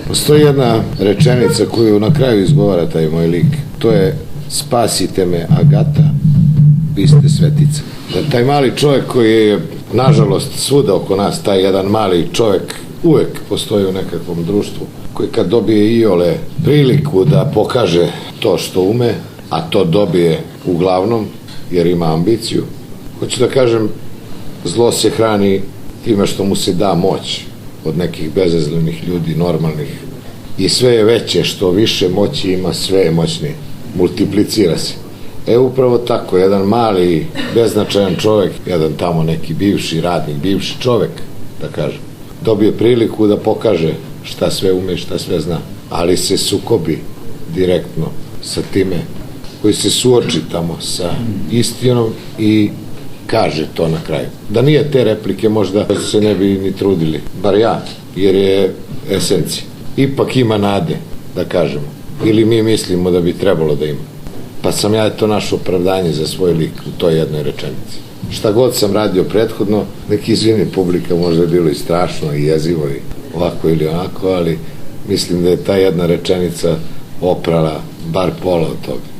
Postoji jedna rečenica koju na kraju izgovara taj moj lik. To je: spasite me, Agata, vi ste svetica. Da taj mali čovjek koji je, nažalost, svuda oko nas, taj jedan mali čovjek uvek postoji u nekakvom društvu, koji kad dobije iole priliku da pokaže to što ume, a to dobije uglavnom jer ima ambiciju. Hoću da kažem, zlo se hrani time što mu se da moć od nekih bezazlenih ljudi, normalnih. I sve je veće, što više moći ima, sve je moćnije. Multiplicira se. Upravo tako, jedan mali, beznačajan čovjek, jedan tamo neki bivši radnik, bivši čovjek, da kažem, dobije priliku da pokaže šta sve ume, šta sve zna, ali se sukobi direktno sa time, koji se suoči tamo sa istinom i kaže to na kraju. Da nije te replike, možda se ne bi ni trudili, bar ja, jer je esencija. Ipak ima nade, da kažemo, ili mi mislimo da bi trebalo da ima. Pa sam ja to našo opravdanje za svoj lik u toj jednoj rečenici. Šta god sam radio prethodno, neki izvini publika, možda je bilo i strašno i jezivo i ovako ili onako, ali mislim da je ta jedna rečenica oprala bar pola od toga.